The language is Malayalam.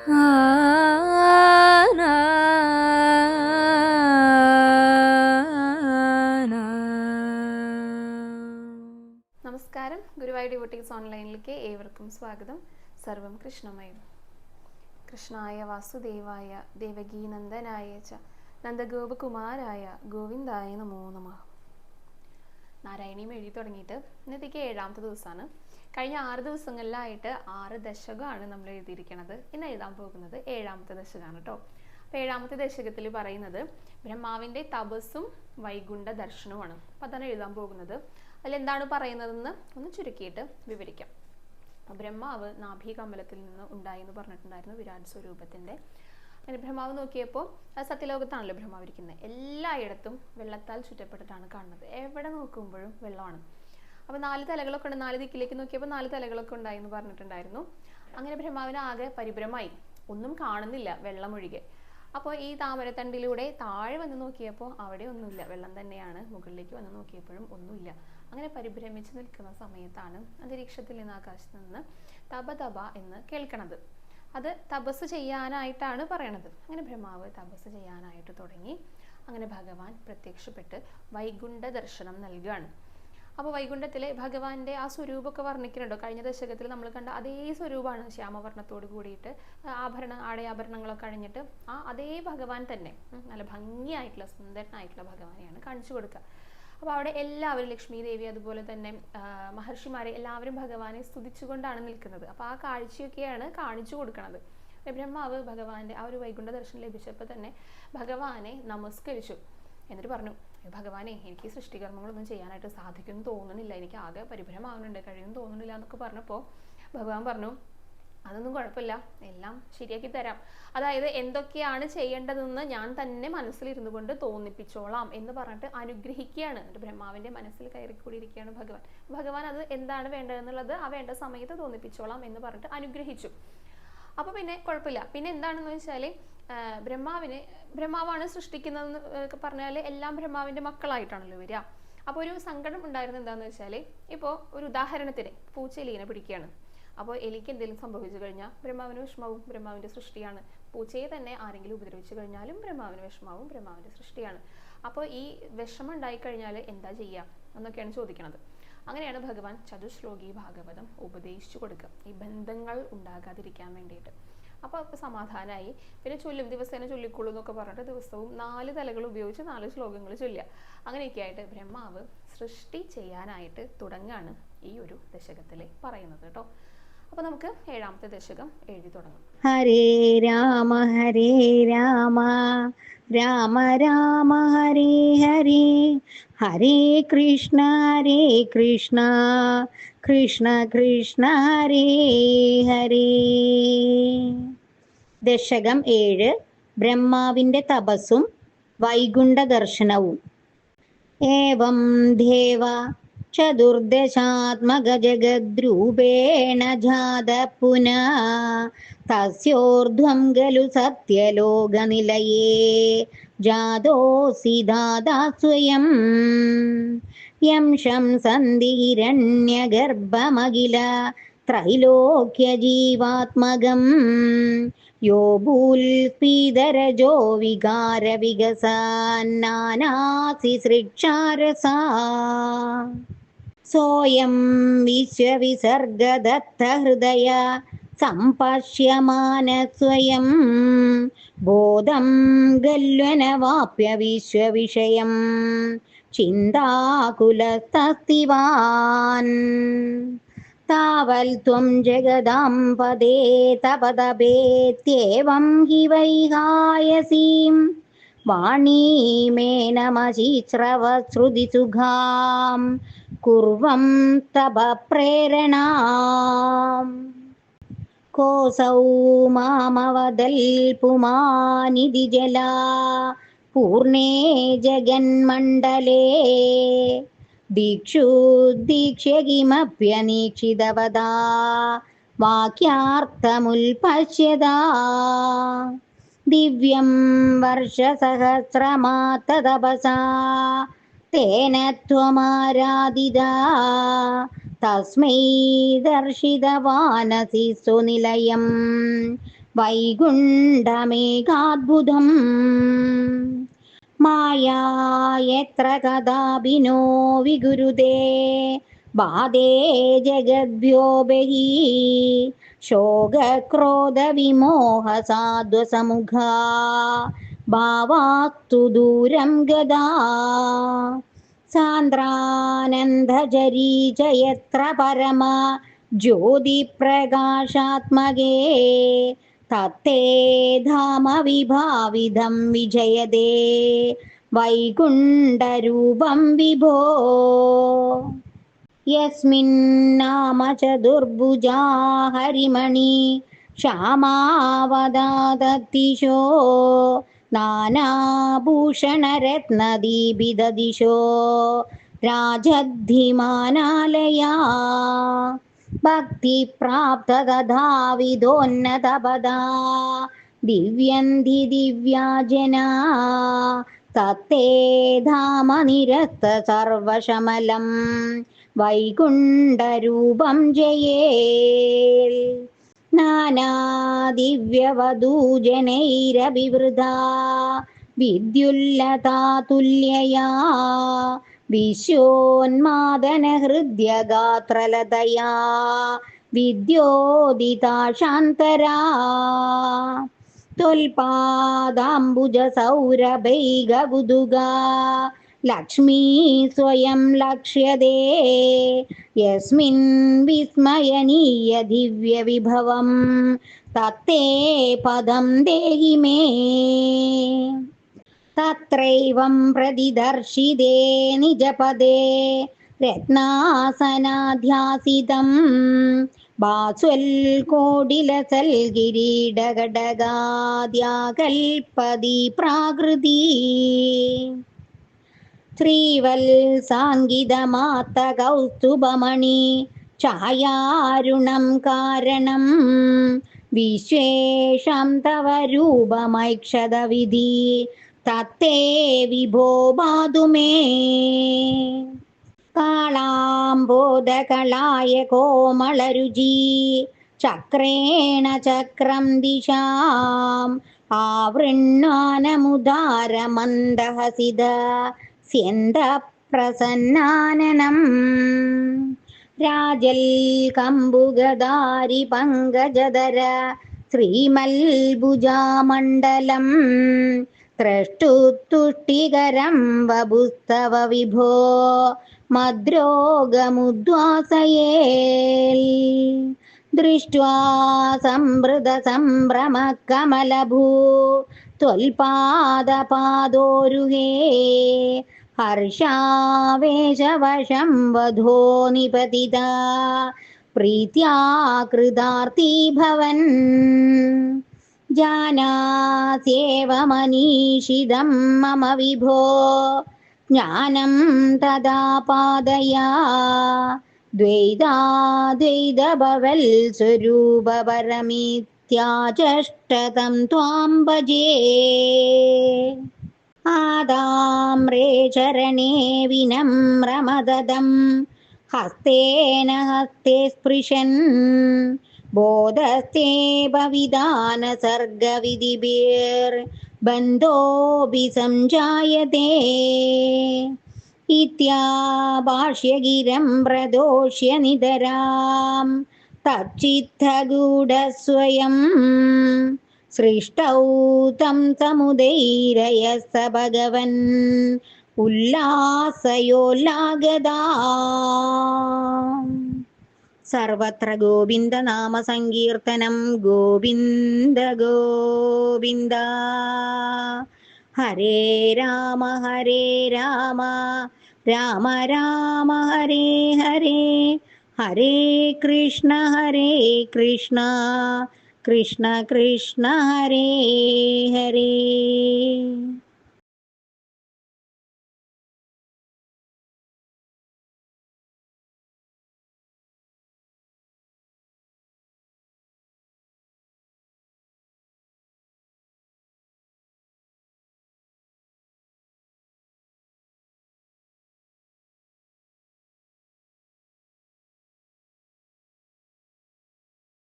നമസ്കാരം. ഗുരുവായൂർ ഡിവോട്ടീസ് ഓൺലൈനിലേക്ക് ഏവർക്കും സ്വാഗതം. സർവം കൃഷ്ണമയം. കൃഷ്ണായ വാസുദേവായ ദേവകീനന്ദനായ ച നന്ദഗോപകുമാരായ ഗോവിന്ദായ നമോ നമഃ. നാരായണീയം എഴുതി തുടങ്ങിയിട്ട് ഇന്നത്തേക്ക് 7ാമത്തെ ദിവസമാണ്. കഴിഞ്ഞ 6 ദിവസങ്ങളിലായിട്ട് 6 ദശകമാണ് നമ്മൾ എഴുതിയിരിക്കുന്നത്. ഇന്ന് എഴുതാൻ പോകുന്നത് 7ാമത്തെ ദശകമാണ് കേട്ടോ. അപ്പോൾ 7ാമത്തെ ദശകത്തിൽ പറയുന്നത് ബ്രഹ്മാവിൻ്റെ തപസ്സും വൈകുണ്ഠ ദർശനവുമാണ്. അപ്പോൾ അതാണ് എഴുതാൻ പോകുന്നത്. അതിലെന്താണ് പറയുന്നതെന്ന് ഒന്ന് ചുരുക്കിയിട്ട് വിവരിക്കാം. ബ്രഹ്മാവ് നാഭീകമലത്തിൽ നിന്ന് ഉണ്ടായി എന്ന് പറഞ്ഞിട്ടുണ്ടായിരുന്നു, വിരാട് സ്വരൂപത്തിൻ്റെ. അങ്ങനെ ബ്രഹ്മാവ് നോക്കിയപ്പോൾ സത്യലോകത്താണല്ലോ ബ്രഹ്മാവ് ഇരിക്കുന്നത്. എല്ലായിടത്തും വെള്ളത്താൽ ചുറ്റപ്പെട്ടിട്ടാണ് കാണുന്നത്. എവിടെ നോക്കുമ്പോഴും വെള്ളമാണ്. അപ്പോൾ 4 തലകളൊക്കെ ഉണ്ട്. 4 ദിക്കിലേക്ക് നോക്കിയപ്പോൾ 4 തലകളൊക്കെ ഉണ്ടായി എന്ന് പറഞ്ഞിട്ടുണ്ടായിരുന്നു. അങ്ങനെ ബ്രഹ്മാവിന് ആകെ പരിഭ്രമായി, ഒന്നും കാണുന്നില്ല, വെള്ളമൊഴികെ. അപ്പോൾ ഈ താമരത്തണ്ടിലൂടെ താഴെ വന്ന് നോക്കിയപ്പോൾ അവിടെ ഒന്നുമില്ല, വെള്ളം തന്നെയാണ്. മുകളിലേക്ക് വന്ന് നോക്കിയപ്പോഴും ഒന്നുമില്ല. അങ്ങനെ പരിഭ്രമിച്ച് നിൽക്കുന്ന സമയത്താണ് അന്തരീക്ഷത്തിൽ നിന്ന്, ആകാശത്ത് നിന്ന് തപ തപ എന്ന് കേൾക്കണത്. അത് തപസ് ചെയ്യാനായിട്ടാണ് പറയണത്. അങ്ങനെ ബ്രഹ്മാവ് തപസ് ചെയ്യാനായിട്ട് തുടങ്ങി. അങ്ങനെ ഭഗവാൻ പ്രത്യക്ഷപ്പെട്ട് വൈകുണ്ഠ ദർശനം നൽകുകയാണ്. അപ്പോൾ വൈകുണ്ഠത്തിലെ ഭഗവാന്റെ ആ സ്വരൂപമൊക്കെ വർണ്ണിക്കുന്നുണ്ടോ? കഴിഞ്ഞ ദശകത്തിൽ നമ്മൾ കണ്ട അതേ സ്വരൂപമാണ്, ശ്യാമവർണ്ണത്തോട് കൂടിയിട്ട് ആടയാഭരണങ്ങളൊക്കെ അണിഞ്ഞിട്ട് അതേ ഭഗവാൻ തന്നെ, നല്ല ഭംഗിയായിട്ടുള്ള സുന്ദരനായിട്ടുള്ള ഭഗവാനെയാണ് കാണിച്ചു കൊടുക്കുക. അപ്പോൾ അവിടെ എല്ലാവരും, ലക്ഷ്മി ദേവി അതുപോലെ തന്നെ മഹർഷിമാരെ എല്ലാവരും ഭഗവാനെ സ്തുതിച്ചുകൊണ്ടാണ് നിൽക്കുന്നത്. അപ്പോൾ ആ കാഴ്ചയൊക്കെയാണ് കാണിച്ചു കൊടുക്കുന്നത്. ബ്രഹ്മാവ് ഭഗവാന്റെ ആ ഒരു വൈകുണ്ഠ ദർശനം ലഭിച്ചപ്പോൾ തന്നെ ഭഗവാനെ നമസ്കരിച്ചു. എന്നിട്ട് പറഞ്ഞു, ഭഗവാനെ, എനിക്ക് സൃഷ്ടികർമ്മങ്ങളൊന്നും ചെയ്യാനായിട്ട് സാധിക്കുമെന്ന് തോന്നുന്നില്ല, എനിക്ക് ആകെ പരിഭ്രമാവുന്നുണ്ട്, കഴിയുമെന്ന് തോന്നുന്നില്ല എന്നൊക്കെ പറഞ്ഞപ്പോൾ ഭഗവാൻ പറഞ്ഞു, അതൊന്നും കുഴപ്പമില്ല, എല്ലാം ശരിയാക്കി തരാം. അതായത് എന്തൊക്കെയാണ് ചെയ്യേണ്ടതെന്ന് ഞാൻ തന്നെ മനസ്സിലിരുന്നു കൊണ്ട് തോന്നിപ്പിച്ചോളാം എന്ന് പറഞ്ഞിട്ട് അനുഗ്രഹിക്കുകയാണ്. എന്നിട്ട് ബ്രഹ്മാവിൻ്റെ മനസ്സിൽ കയറിക്കൂടിയിരിക്കുകയാണ് ഭഗവാൻ. ഭഗവാൻ അത് എന്താണ് വേണ്ടതെന്നുള്ളത് ആ വേണ്ട സമയത്ത് തോന്നിപ്പിച്ചോളാം എന്ന് പറഞ്ഞിട്ട് അനുഗ്രഹിച്ചു. അപ്പോൾ പിന്നെ കുഴപ്പമില്ല. പിന്നെ എന്താണെന്ന് വെച്ചാൽ ബ്രഹ്മാവാണ് സൃഷ്ടിക്കുന്നതെന്ന് പറഞ്ഞാൽ എല്ലാം ബ്രഹ്മാവിൻ്റെ മക്കളായിട്ടാണല്ലോ വരിക. അപ്പോൾ ഒരു സങ്കടം ഉണ്ടായിരുന്നത് എന്താണെന്ന് വെച്ചാൽ, ഇപ്പോൾ ഒരു ഉദാഹരണത്തിന് പൂച്ച എലീനെ പിടിക്കുകയാണ്. അപ്പോൾ എലിക്ക് എന്തെങ്കിലും സംഭവിച്ചു കഴിഞ്ഞാൽ ബ്രഹ്മാവിന് വിഷമാവും, ബ്രഹ്മാവിൻ്റെ സൃഷ്ടിയാണ്. പൂച്ചയെ തന്നെ ആരെങ്കിലും ഉപദ്രവിച്ചു കഴിഞ്ഞാലും ബ്രഹ്മാവിന് വിഷമാവും, ബ്രഹ്മാവിൻ്റെ സൃഷ്ടിയാണ്. അപ്പോൾ ഈ വിഷമം ഉണ്ടായിക്കഴിഞ്ഞാൽ എന്താ ചെയ്യുക എന്നൊക്കെയാണ് ചോദിക്കുന്നത്. അങ്ങനെയാണ് ഭഗവാൻ ചതുശ്ലോകി ഭാഗവതം ഉപദേശിച്ചു കൊടുക്കുക, ഈ ബന്ധങ്ങൾ ഉണ്ടാകാതിരിക്കാൻ വേണ്ടിയിട്ട്. അപ്പോൾ സമാധാനമായി. പിന്നെ ദിവസേന ചൊല്ലിക്കൊള്ളൂ എന്നൊക്കെ പറഞ്ഞിട്ട് ദിവസവും 4 തലകൾ ഉപയോഗിച്ച് 4 ശ്ലോകങ്ങൾ ചൊല്ലുക. അങ്ങനെയൊക്കെ ആയിട്ട് ബ്രഹ്മാവ് സൃഷ്ടി ചെയ്യാനായിട്ട് തുടങ്ങാണ് ഈ ഒരു ദശകത്തിൽ പറയുന്നത് കേട്ടോ. അപ്പോൾ നമുക്ക് 7ാമത്തെ ദശകം എഴുതി തുടങ്ങാം. ഹരേ രാമ രാമ രാമ ഹരേ ഹരേ, ഹരേ കൃഷ്ണ കൃഷ്ണ കൃഷ്ണ ഹരേ ഹരേ. ദശകം 7. ബ്രഹ്മാവിന്റെ തപസ്സും വൈകുണ്ഠ ദർശനവും. ഏവം ദേവ ചതുർദശാത്മക ജഗദ്രൂപേണ ജാത പുനഃ തസ്യോർധ്വം ഖലു സത്യലോകനിലയേ ജാതോസി ദാതാ സ്വയം. യം ശംസന്തി ഹിരണ്യഗർഭമഖില ത്രൈലോക്യജീവാത്മകം യോ ഭൂൽപീതരജോ വികാര വികസാനാനാസി സൃക്ഷാരസാ. സോയം വിശ്വവിസർഗദത്ത ഹൃദയ സംപശ്യമാന സ്വയം ബോധം ഗല്വനവാപ്യ വിശ്വവിഷയം ചിന്താകുലസ്തസ്തിവാൻ. താവൽ ത്വം ജഗദാം പദേ തപതപേത്യേവം ഹി വൈഹായസീം വാണീമേനമശീശ്രവശ്രുതിസുഖാം കുർവം തപ പ്രേരണാം. കോസൗ മാമവദൽ പുമാനിധി ജലാ പൂർണേ ജഗന്മണ്ഡലേ ദീക്ഷുദ്ദീക്ഷ്യ കിമപ്യനീക്ഷിതവദാ വാക്യാർത്ഥമുൽപശ്യതാ. ദിവ്യം വർഷസഹസ്രമാത്തതപസാ തേന ത്വമാരാധിതാ തസ്മൈ ദർശിതവാനസി സുനിലയം വൈകുണ്ഠമേകാദ്ഭുതം മായാ യത്ര കഥാഭിനോ വിഗുരുതേ ബാധേ ജഗദ്ഭ്യോ ബഹി ശോകക്രോധവിമോഹസാധ്വസമുഖാ ഭാവാക്തു ദൂരം ഗതാ സാന്ദ്രാനന്ദജരീ ച യത്ര പരമ ജ്യോതിപ്രകാശാത്മകേ തത്തേ ധാമ വിഭാവിധം വിജയതേ വൈകുണ്ഠരൂപം വിഭോ യസ്മിന്നാമ ചതുർഭുജാ ഹരിമണി ശ്യാമാവതാതത്തിശോ നാനാഭൂഷണരത്നദീപിതദിശോ രാജദ്ധിമാനാലയാ ഭക്തിപ്രാപ്തതഥാവിധോന്നതപദാ ദിവ്യന്തി ദിവ്യാജനാ തത്തേ ധാമ നിരസ്ത സർവശമലം വൈകുണ്ഠരൂപം ജയേൽ നാനാദിവ്യവധൂജനൈരഭിവൃതാ വിദ്യുല്ലതാതുല്യയാ വിശ്വോന്മാദനഹൃദ്യഗാത്രലതയാ വിദ്യോദിതാ ശാന്തരാ ത്വൽപാദാംബുജസൗരഭൈകകുതുകാ ലക്ഷ്മീ സ്വയം ലക്ഷ്യതേ യസ്മിൻ വിസ്മയനീയ ദിവ്യവിഭവം തത്തേ പദം ദേഹി മേ തത്രൈവം പ്രതിദർശിതേ നിജപദേ രത്നാസനാധ്യാസിതം ബാസ്വൽകോടിലസൽകിരീടഘടകാദ്യാകൽപതി പ്രാകൃതി ശ്രീവത്സാങ്കിതമാത്തകൗസ്തുഭമണി ഛായാരുണം കാരണം വിശ്വേഷാം തവ രൂപമൈക്ഷതവിധി തത്തേ വിഭോ പാതു മേ കാളാംബോധകളായ കോമളരുചി ചക്രേണ ചക്രം ദിശാം ആവൃണ്ണാനമുദാരമന്ദഹസിത സ്യന്ത പ്രസന്നാനനം രാജൽ കമ്പുഗദാരി പങ്കജധര ശ്രീമൽഭുജാമണ്ഡലം ത്രഷ്ടുത്തുഷ്ടികരം വപുസ്തവ വിഭോ മദ്രോഗമുദ്വാസയേൽ ദൃഷ്ട്വാ സംവൃത സംഭ്രമ കമലഭൂ ത്വൽപാദപാദോരുഹേ ഹർഷാവേശവശം വധോ നിപതിതാ പ്രീത്യാ കൃതാർത്ഥീ ഭവൻ ജാനാസ്യേവ മനീഷിതം മമ വിഭോ ജ്ഞാനം തദാ പാദയാ ദ്വൈതാദ്വൈതഭവൽ സ്വരൂപപരമിത്യാചഷ്ടതം ത്വാം ഭജേ ആദാമ്രേ ചരണേ വിനമ്രമദദം ഹസ്തേന ഹസ്തേ സ്പൃശൻ ബോധസ്തേവ വിധാന സർഗവിധിഭിർബന്ധോऽപി സംജായതേ ഇത്യാഭാഷ്യഗിരം പ്രദോഷ്യ നിതരാം തച്ചിത്തഗൂഢസ്വയം സൃഷ്ടൗ തം സമുദൈരയഃ സ ഭഗവൻ ഉല്ലാസയോല്ലാഗദാ സർവത്ര ഗോവിന്ദ നാമ സങ്കീർത്തനം ഗോവിന്ദ ഗോവിന്ദ ഹരേ രാമ രാമ രാമ ഹരേ ഹരേ ഹരേ കൃഷ്ണ കൃഷ്ണ കൃഷ്ണ ഹരേ ഹരേ